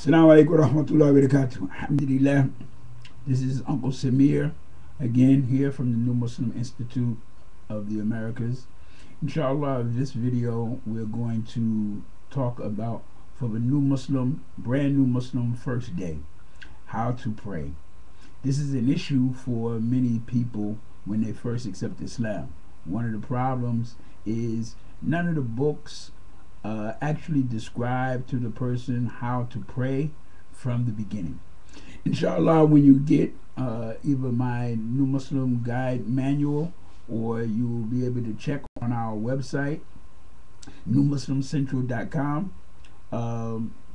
Assalamu alaikum warahmatullahi wabarakatuh. Alhamdulillah. This is Uncle Samir again here from the New Muslim Institute of the Americas. Inshallah, this video we're going to talk about for the new Muslim, brand new Muslim first day, how to pray. This is an issue for many people when they first accept Islam. One of the problems is none of the books actually describe to the person how to pray from the beginning. Inshallah, when you get either my New Muslim Guide manual, or you will be able to check on our website, newmuslimcentral.com,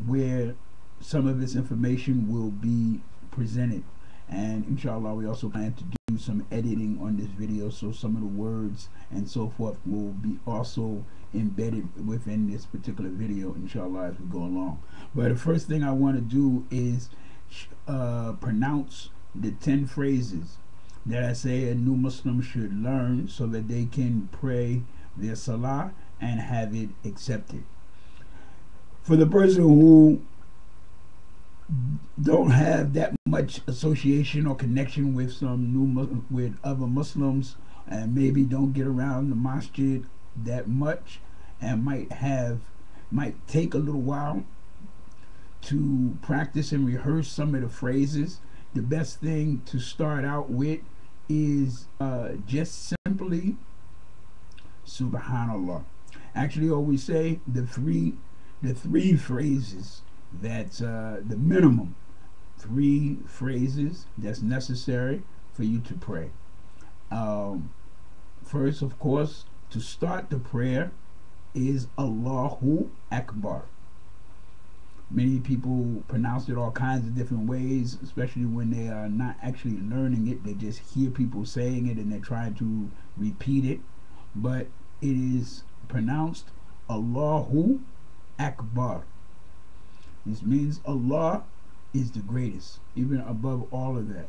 where some of this information will be presented. And inshallah, we also plan to do some editing on this video, so some of the words and so forth will be also embedded within this particular video, inshallah, as we go along. But the first thing I want to do is pronounce the 10 phrases that I say a new Muslim should learn so that they can pray their Salah and have it accepted. For the person who don't have that much association or connection with with other Muslims, and maybe don't get around the masjid that much, and might take a little while to practice and rehearse some of the phrases, the best thing to start out with is just simply Subhanallah. Actually, always say the three phrases that's the minimum 3 phrases that's necessary for you to pray. First, of course, to start the prayer is Allahu Akbar. Many people pronounce it all kinds of different ways, especially when they are not actually learning it. They just hear people saying it and they're trying to repeat it. But it is pronounced Allahu Akbar. This means Allah is the greatest, even above all of that.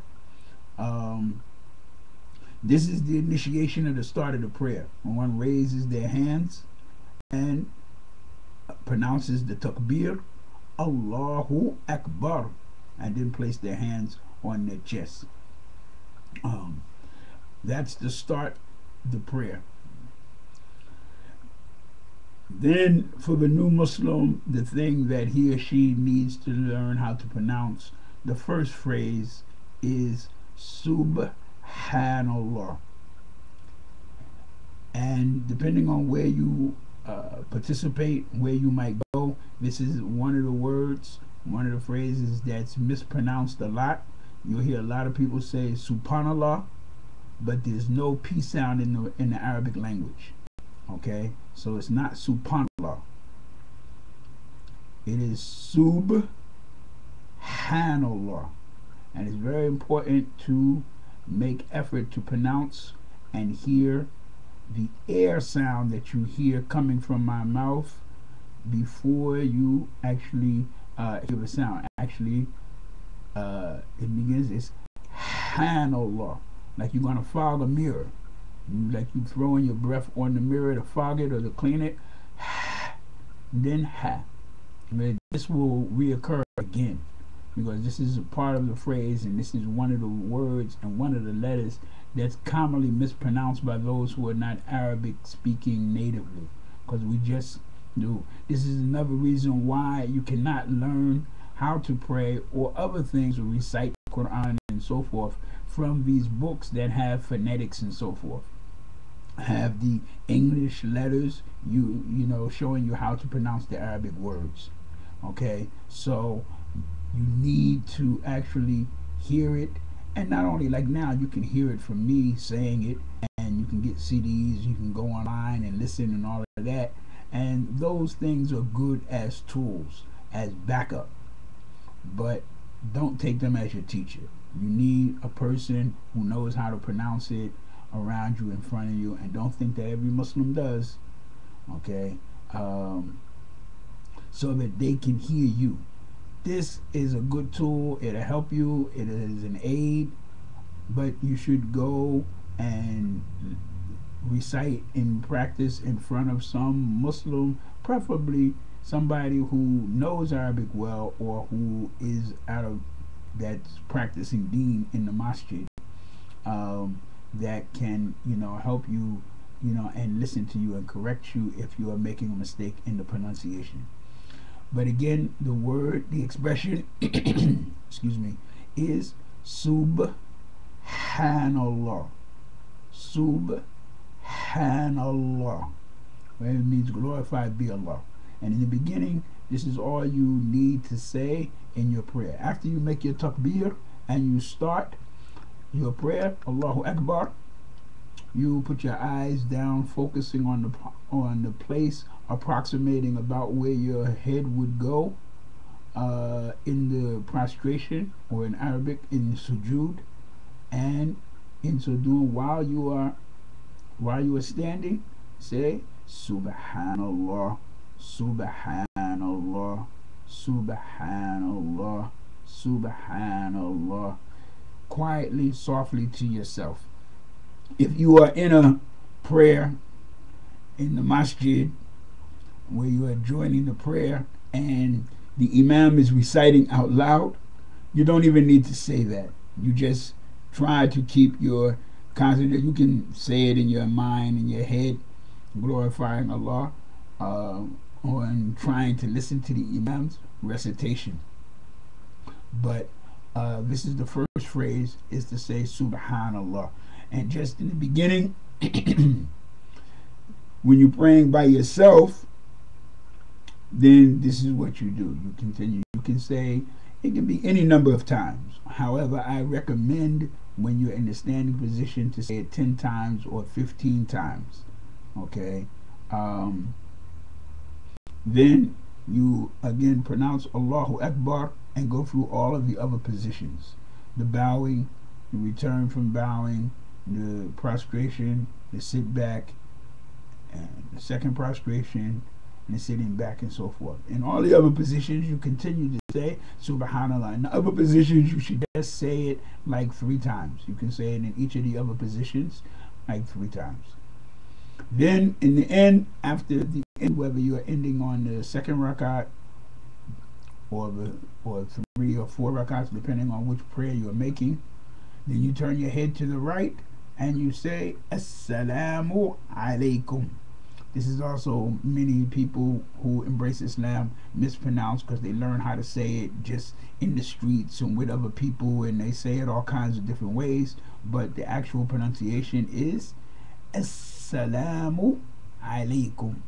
This is the initiation of the start of the prayer. When one raises their hands and pronounces the takbir, Allahu Akbar, and then place their hands on their chest. That's the start of the prayer. Then for the new Muslim, the thing that he or she needs to learn how to pronounce, the first phrase is Subhanallah. And depending on where you participate, where you might go, this is one of the words, one of the phrases that's mispronounced a lot. You'll hear a lot of people say Subhanallah, but there's no P sound in the Arabic language. Okay, so it's not Subhanallah. It is Subhanallah, and it's very important to make effort to pronounce and hear the air sound that you hear coming from my mouth before you actually hear the sound. Actually, it begins as Hanallah, like you're gonna fog a mirror. Like you throwing your breath on the mirror to fog it or to clean it. Then ha. This will reoccur again, because this is a part of the phrase, and this is one of the words and one of the letters that's commonly mispronounced by those who are not Arabic speaking natively, because we just do. This is another reason why you cannot learn how to pray or other things, or recite the Quran and so forth, from these books that have phonetics and so forth, have the English letters, you know, showing you how to pronounce the Arabic words. Okay, so you need to actually hear it, and not only like now, you can hear it from me saying it, and you can get CDs, you can go online and listen and all of that, and those things are good as tools, as backup, but don't take them as your teacher. You need a person who knows how to pronounce it around you, in front of you, and don't think that every Muslim does. Okay, so that they can hear you. This is a good tool. It'll help you. It is an aid, but you should go and recite and practice in front of some Muslim, preferably somebody who knows Arabic well, or who is out of that's practicing deen in the masjid, that can, help you, and listen to you and correct you if you are making a mistake in the pronunciation. But again, the expression, excuse me, is subhanallah. Subhanallah. Where it means glorified be Allah. And in the beginning, this is all you need to say in your prayer. After you make your takbir and you start your prayer, Allahu Akbar, you put your eyes down, focusing on the place approximating about where your head would go in the prostration, or in Arabic in sujood. And in so doing, while you are standing, say Subhanallah, Subhanallah, Subhanallah, Subhanallah, quietly, softly to yourself. If you are in a prayer in the masjid where you are joining the prayer and the imam is reciting out loud, you don't even need to say that. You just try to keep your concentration. You can say it in your mind, in your head, glorifying Allah, or trying to listen to the imam's recitation. But this is the first phrase, is to say Subhanallah. And just in the beginning, when you're praying by yourself, then this is what you do. You continue. You can say, it can be any number of times. However, I recommend when you're in the standing position to say it 10 times or 15 times. Okay? Then you again pronounce Allahu Akbar and go through all of the other positions. The bowing, the return from bowing, the prostration, the sit back, and the second prostration, and the sitting back, and so forth. In all the other positions, you continue to say Subhanallah. In the other positions, you should just say it like 3 times. You can say it in each of the other positions like 3 times. Then in the end, after the end, whether you are ending on the second rakat or 3 or 4 rakats, depending on which prayer you are making, then you turn your head to the right and you say Assalamu alaikum. This is also many people who embrace Islam mispronounce, because they learn how to say it just in the streets and with other people, and they say it all kinds of different ways. But the actual pronunciation is Assalamu alaikum.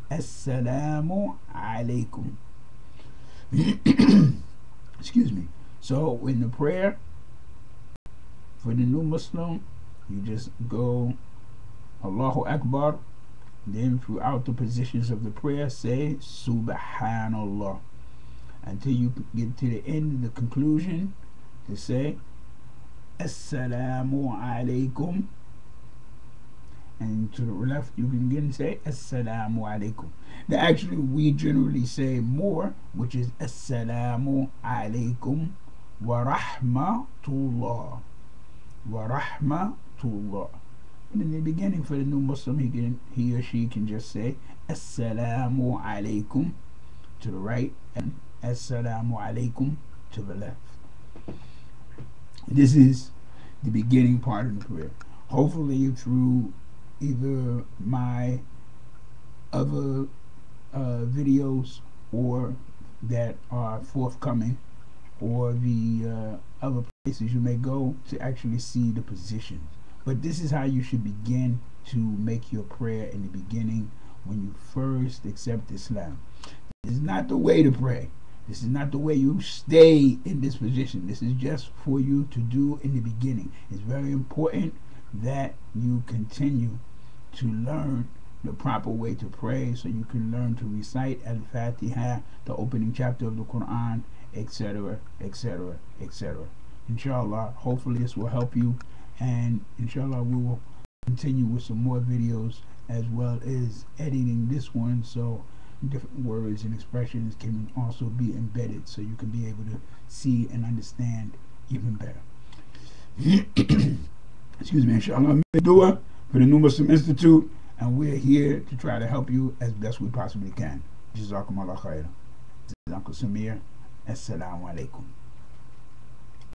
Assalamu alaikum. Excuse me. So in the prayer for the new Muslim, you just go Allahu Akbar. Then throughout the positions of the prayer, say Subhanallah, until you get to the end of the conclusion, to say Assalamu alaikum. And to the left, you can again say Assalamu alaikum. Now, actually, we generally say more, which is Assalamu alaikum wa rahmatullah. Wa rahmatullah. But in the beginning, for the new Muslim, he or she can just say Assalamu alaikum to the right and Assalamu alaikum to the left. This is the beginning part of the prayer. Hopefully, through either my other videos or that are forthcoming, or the other places you may go to actually see the positions. But this is how you should begin to make your prayer in the beginning when you first accept Islam. This is not the way to pray. This is not the way you stay in this position. This is just for you to do in the beginning. It's very important that you continue to learn the proper way to pray, so you can learn to recite Al-Fatiha, the opening chapter of the Quran, etc., etc., etc. Inshallah, hopefully this will help you, and inshallah we will continue with some more videos, as well as editing this one so different words and expressions can also be embedded, so you can be able to see and understand even better. Excuse me. Inshallah, dua for the New Muslim Institute, and we're here to try to help you as best we possibly can. Jazakum Allah khair. This is Uncle Samir. Assalamu alaikum.